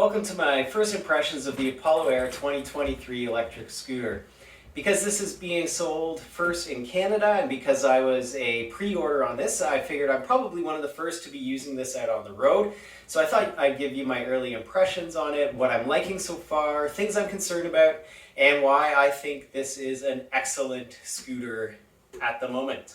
welcome to my first impressions of the Apollo Air 2023 electric scooter. Because this is being sold first in Canada and because I was a pre-order on this, I figured I'm probably one of the first to be using this out on the road. So I thought I'd give you my early impressions on it, what I'm liking so far, things I'm concerned about, and why I think this is an excellent scooter at the moment.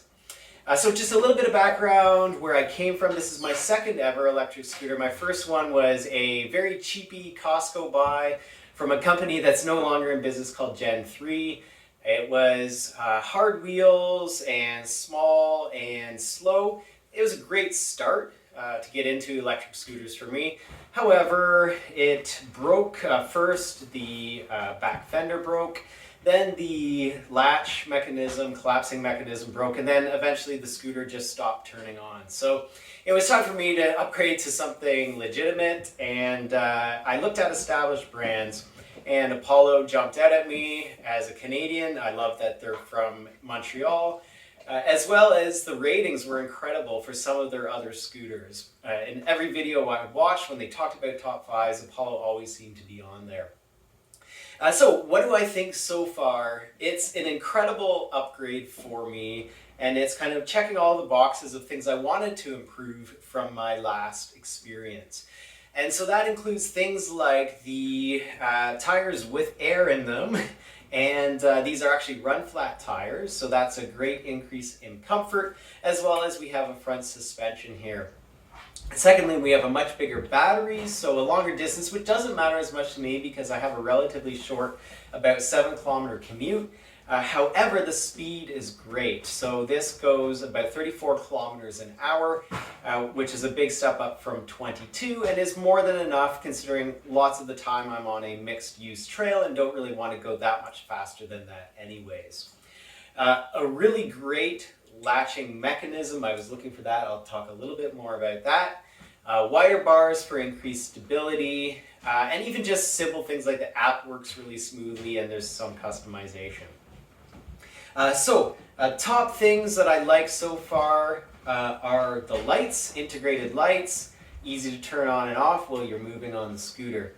So just a little bit of background where I came from. This is my second ever electric scooter. My first one was a very cheapy Costco buy from a company that's no longer in business called Gen 3. It was hard wheels and small and slow. It was a great start to get into electric scooters for me. However, it broke. First, the back fender broke. Then the latch mechanism, collapsing mechanism broke, and then eventually the scooter just stopped turning on. So it was time for me to upgrade to something legitimate, and I looked at established brands, and Apollo jumped out at me as a Canadian. I love that they're from Montreal, as well as the ratings were incredible for some of their other scooters. In every video I watched, when they talked about top fives, Apollo always seemed to be on there. So what do I think so far? It's an incredible upgrade for me, and it's kind of checking all the boxes of things I wanted to improve from my last experience. And so that includes things like the tires with air in them, and these are actually run flat tires, so that's a great increase in comfort, as well as we have a front suspension here. Secondly, we have a much bigger battery, so a longer distance, which doesn't matter as much to me because I have a relatively short, about 7-kilometer commute. However, the speed is great. So this goes about 34 kilometers an hour, which is a big step up from 22 and is more than enough considering lots of the time I'm on a mixed use trail and don't really want to go that much faster than that anyways. A really great latching mechanism. I was looking for that. I'll talk a little bit more about that. Wider bars for increased stability, and even just simple things like the app works really smoothly and there's some customization. Top things that I like so far are the lights, integrated lights, easy to turn on and off while you're moving on the scooter.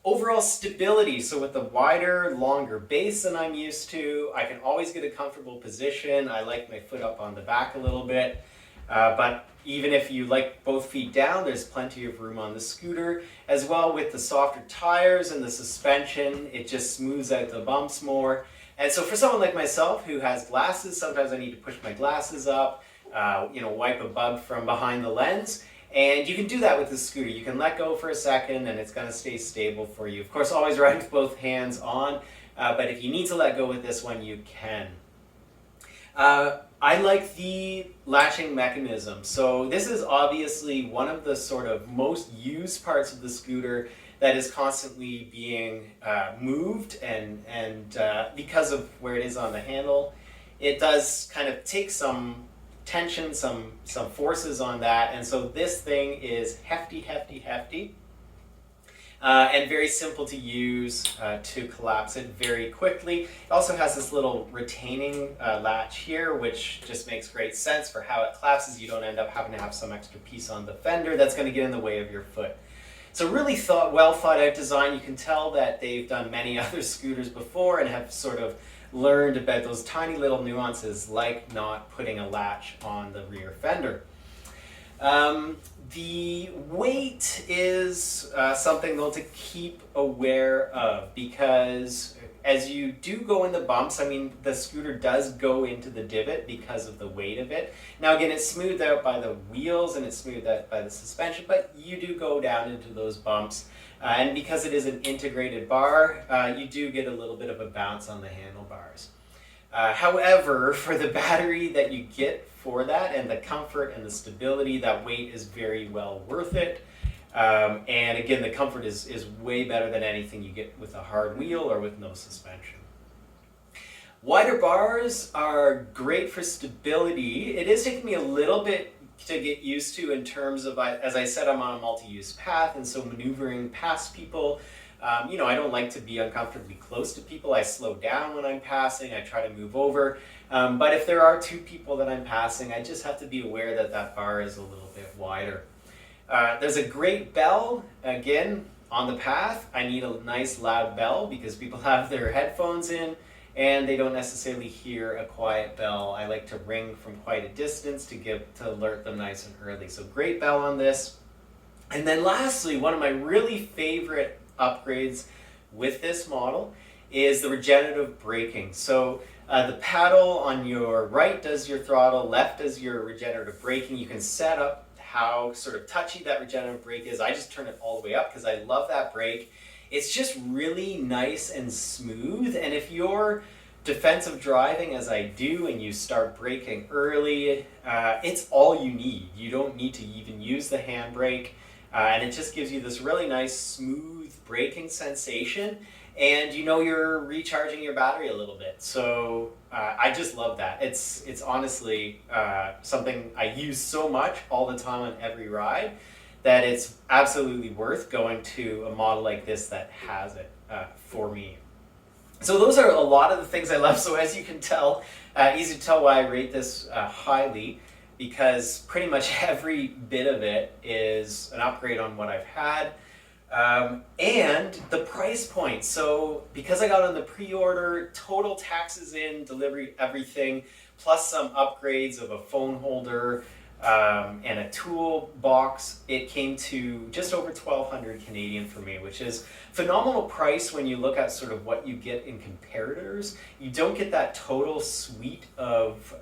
Overall stability, so with the wider, longer base than I'm used to, I can always get a comfortable position. I like my foot up on the back a little bit, but even if you like both feet down, there's plenty of room on the scooter. As well with the softer tires and the suspension, it just smooths out the bumps more. And so for someone like myself who has glasses, sometimes I need to push my glasses up, wipe a bug from behind the lens. And you can do that with the scooter. You can let go for a second and it's going to stay stable for you. Of course, always ride with both hands on, but if you need to let go with this one, you can. I like the latching mechanism. So this is obviously one of the sort of most used parts of the scooter that is constantly being moved, and because of where it is on the handle, it does kind of take some tension, some forces on that, and so this thing is hefty, and very simple to use to collapse it very quickly. It also has this little retaining latch here, which just makes great sense for how it collapses. You don't end up having to have some extra piece on the fender that's going to get in the way of your foot. So really well thought out design. You can tell that they've done many other scooters before and have sort of learned about those tiny little nuances like not putting a latch on the rear fender. The weight is something though to keep aware of, because as you do go in the bumps, I mean, the scooter does go into the divot because of the weight of it. Now again, it's smoothed out by the wheels and it's smoothed out by the suspension, but you do go down into those bumps. And because it is an integrated bar, you do get a little bit of a bounce on the handlebars. However, for the battery that you get for that and the comfort and the stability, that weight is very well worth it. And again, the comfort is way better than anything you get with a hard wheel or with no suspension. Wider bars are great for stability. It is taking me a little bit to get used to in terms of, as I said, I'm on a multi-use path, and so maneuvering past people, I don't like to be uncomfortably close to people. I slow down when I'm passing. I try to move over. But if there are two people that I'm passing, I just have to be aware that that bar is a little bit wider. There's a great bell, again, on the path. I need a nice loud bell because people have their headphones in and they don't necessarily hear a quiet bell. I like to ring from quite a distance to alert them nice and early. So great bell on this. And then lastly, one of my really favorite upgrades with this model is the regenerative braking. So the paddle on your right does your throttle, left does your regenerative braking. You can set up how sort of touchy that regenerative brake is. I just turn it all the way up because I love that brake. It's just really nice and smooth, and if you're defensive driving as I do and you start braking early, it's all you need. You don't need to even use the handbrake, and it just gives you this really nice smooth braking sensation, and you know you're recharging your battery a little bit. So I just love that. It's honestly something I use so much all the time on every ride that it's absolutely worth going to a model like this that has it for me. So those are a lot of the things I love. So as you can tell, easy to tell why I rate this highly, because pretty much every bit of it is an upgrade on what I've had. And the price point. So because I got on the pre-order, total taxes in, delivery, everything, plus some upgrades of a phone holder, and a toolbox, it came to just over 1,200 Canadian for me, which is phenomenal price when you look at sort of what you get in comparators. You don't get that total suite of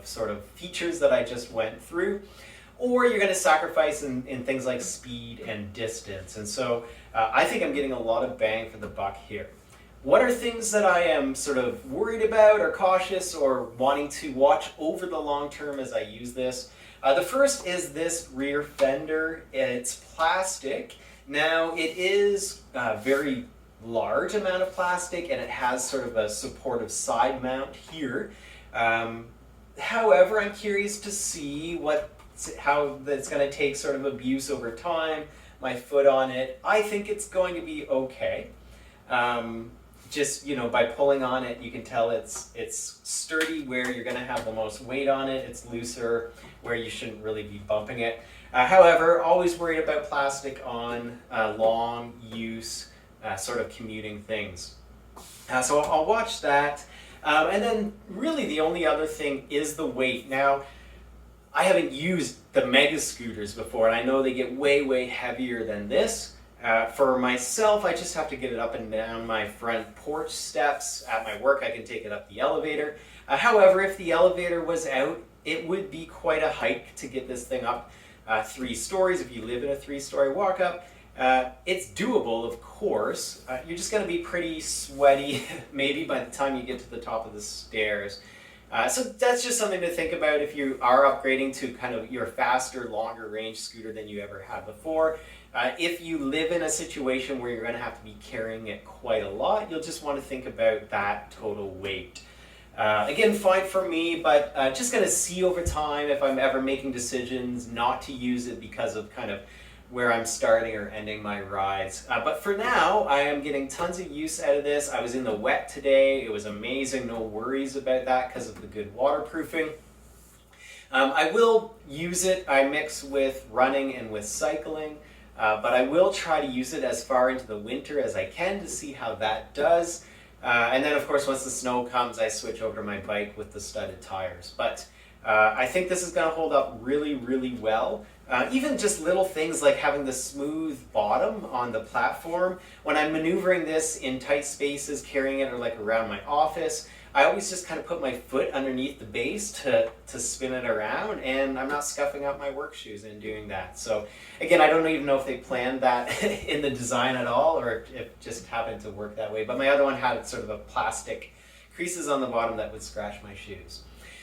sort of features that I just went through, or you're going to sacrifice in things like speed and distance. And so I think I'm getting a lot of bang for the buck here. What are things that I am sort of worried about or cautious or wanting to watch over the long term as I use this? The first is this rear fender. It's plastic. Now it is a very large amount of plastic and it has sort of a supportive side mount here. However, I'm curious to see how that's going to take sort of abuse over time, my foot on it. I think it's going to be okay. Just, you know, by pulling on it, you can tell it's sturdy where you're going to have the most weight on it. It's looser where you shouldn't really be bumping it. However, always worried about plastic on long use sort of commuting things. So I'll watch that. And then really the only other thing is the weight. Now, I haven't used the mega scooters before, and I know they get way, way heavier than this. For myself, I just have to get it up and down my front porch steps. At my work, I can take it up the elevator. However, if the elevator was out, it would be quite a hike to get this thing up 3 stories. If you live in a 3-story walk-up, it's doable, of course. You're just going to be pretty sweaty maybe by the time you get to the top of the stairs. So that's just something to think about if you are upgrading to kind of your faster, longer range scooter than you ever had before. If you live in a situation where you're going to have to be carrying it quite a lot, you'll just want to think about that total weight. Again, fine for me, but just going to see over time if I'm ever making decisions not to use it because of kind of where I'm starting or ending my rides. But for now, I am getting tons of use out of this. I was in the wet today. It was amazing. No worries about that because of the good waterproofing. I will use it. I mix with running and with cycling. But I will try to use it as far into the winter as I can to see how that does. And then, of course, once the snow comes, I switch over to my bike with the studded tires. But I think this is going to hold up really, really well. Even just little things like having the smooth bottom on the platform. When I'm maneuvering this in tight spaces, carrying it or like around my office, I always just kind of put my foot underneath the base to spin it around, and I'm not scuffing up my work shoes in doing that. So again, I don't even know if they planned that in the design at all, or if it just happened to work that way. But my other one had sort of a plastic creases on the bottom that would scratch my shoes.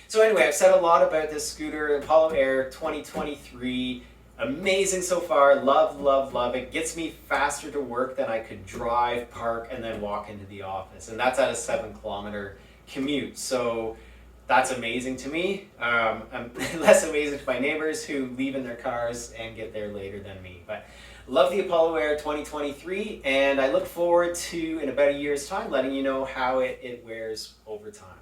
So anyway, I've said a lot about this scooter, Apollo Air 2023. Amazing so far. Love, love, love. It gets me faster to work than I could drive, park, and then walk into the office. And that's at a 7-kilometer commute. So that's amazing to me. Less amazing to my neighbors who leave in their cars and get there later than me. But love the Apollo Air 2023, and I look forward to, in about a year's time, letting you know how it wears over time.